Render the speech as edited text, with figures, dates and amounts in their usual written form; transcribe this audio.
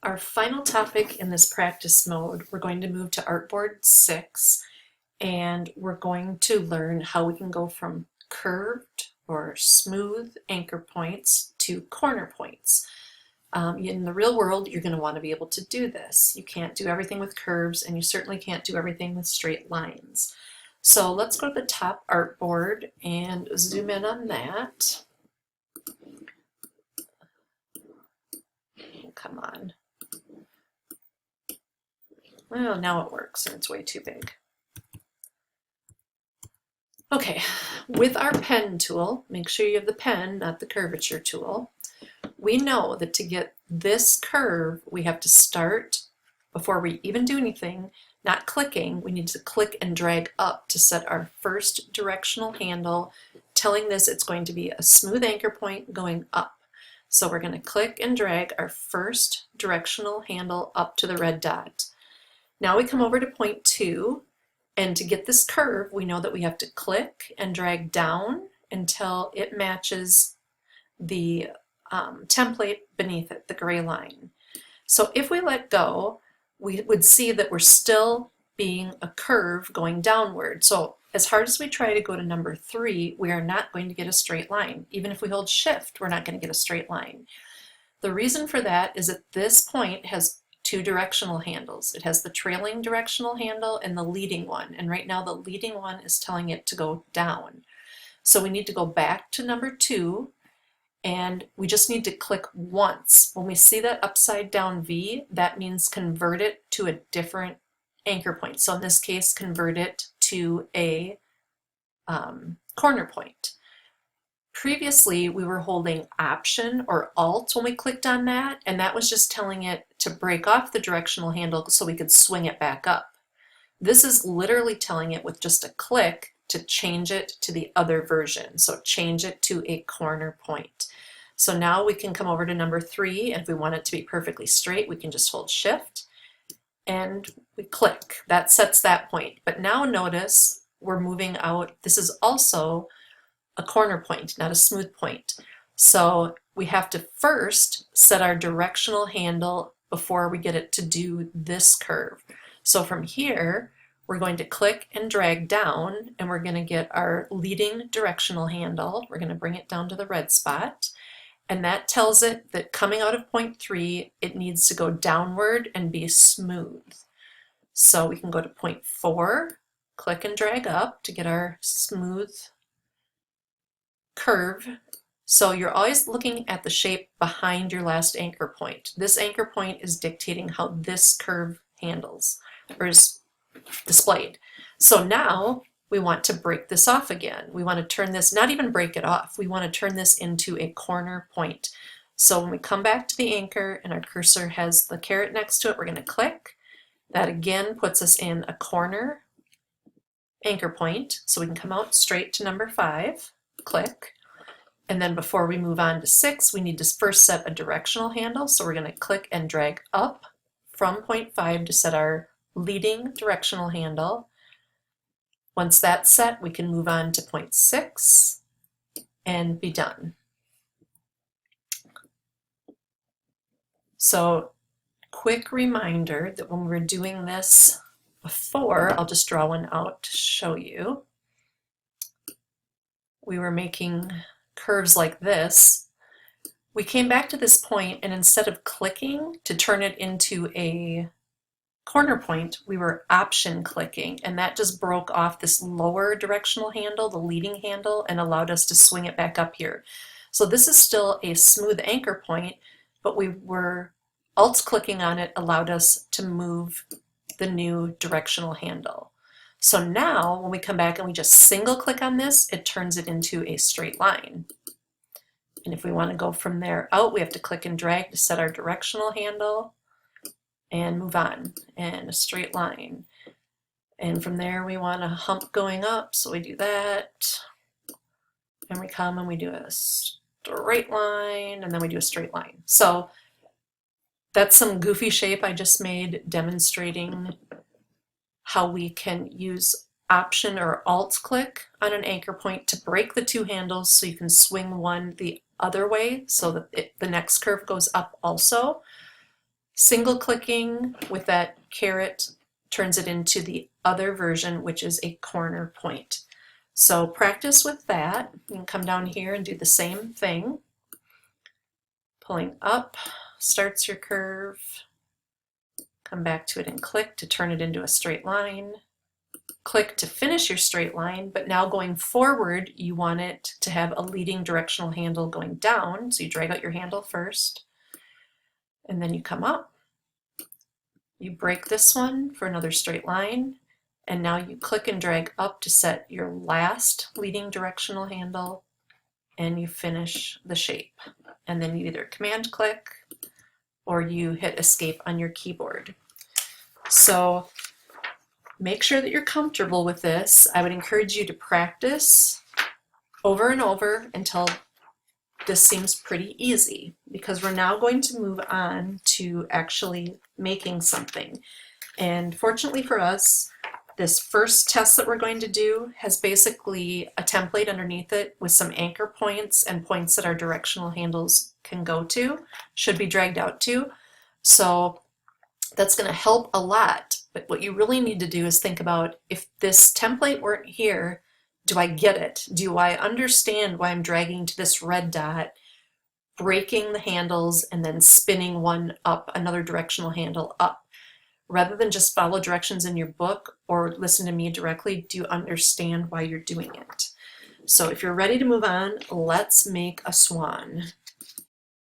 Our final topic in this practice mode, we're going to move to Artboard 6, and we're going to learn how we can go from curved or smooth anchor points to corner points. In the real world, you're going to want to be able to do this. You can't do everything with curves, and you certainly can't do everything with straight lines. So let's go to the top artboard and zoom in on that. Come on. Well, now it works, and it's way too big. Okay, with our pen tool, make sure you have the pen, not the curvature tool. We know that to get this curve, we have to start, before we even do anything, not clicking, we need to click and drag up to set our first directional handle, telling this it's going to be a smooth anchor point going up. So we're going to click and drag our first directional handle up to the red dot. Now we come over to point 2, and to get this curve, we know that we have to click and drag down until it matches the template beneath it, the gray line. So if we let go, we would see that we're still being a curve going downward. So as hard as we try to go to number 3, we are not going to get a straight line. Even if we hold shift, we're not going to get a straight line. The reason for that is that this point has two directional handles. It has the trailing directional handle and the leading one, and right now the leading one is telling it to go down. So we need to go back to number 2, and we just need to click once. When we see that upside down V, that means convert it to a different anchor point. So in this case, convert it to a corner point. Previously, we were holding Option or Alt when we clicked on that, and that was just telling it to break off the directional handle so we could swing it back up. This is literally telling it with just a click to change it to the other version, so change it to a corner point. So now we can come over to number 3, and if we want it to be perfectly straight, we can just hold Shift, and we click. That sets that point. But now notice we're moving out. This is also a corner point, not a smooth point. So we have to first set our directional handle before we get it to do this curve. So from here, we're going to click and drag down, and we're going to get our leading directional handle. We're going to bring it down to the red spot, and that tells it that coming out of point 3, it needs to go downward and be smooth. So we can go to point 4, click and drag up to get our smooth curve. So you're always looking at the shape behind your last anchor point. This anchor point is dictating how this curve handles or is displayed. So now we want to break this off again. We want to turn this, not even break it off, we want to turn this into a corner point. So when we come back to the anchor and our cursor has the caret next to it, we're going to click. That again puts us in a corner anchor point. So we can come out straight to number 5. Click, and then before we move on to 6, we need to first set a directional handle. So we're going to click and drag up from point 5 to set our leading directional handle. Once that's set, we can move on to point 6 and be done. So quick reminder that when we were doing this before, I'll just draw one out to show you. We were making curves like this. We came back to this point, and instead of clicking to turn it into a corner point, we were Option clicking, and that just broke off this lower directional handle, the leading handle, and allowed us to swing it back up here. So this is still a smooth anchor point, but we were Alt clicking on it allowed us to move the new directional handle. So now when we come back and we just single click on this, it turns it into a straight line. And if we want to go from there out, we have to click and drag to set our directional handle and move on, and a straight line. And from there we want a hump going up, so we do that. And we come and we do a straight line, and then we do a straight line. So that's some goofy shape I just made demonstrating how we can use Option or Alt click on an anchor point to break the two handles so you can swing one the other way so that the next curve goes up also. Single clicking with that caret turns it into the other version, which is a corner point. So practice with that. You can come down here and do the same thing. Pulling up starts your curve. Come back to it and click to turn it into a straight line. Click to finish your straight line, but now going forward, you want it to have a leading directional handle going down. So you drag out your handle first, and then you come up. You break this one for another straight line, and now you click and drag up to set your last leading directional handle, and you finish the shape. And then you either command click or you hit escape on your keyboard. So make sure that you're comfortable with this. I would encourage you to practice over and over until this seems pretty easy, because we're now going to move on to actually making something. And fortunately for us, this first test that we're going to do has basically a template underneath it with some anchor points and points that our directional handles can go to, should be dragged out to. So that's going to help a lot. But what you really need to do is think about, if this template weren't here, do I get it? Do I understand why I'm dragging to this red dot, breaking the handles, and then spinning one up, another directional handle up? Rather than just follow directions in your book or listen to me directly, do you understand why you're doing it? So if you're ready to move on, let's make a swan.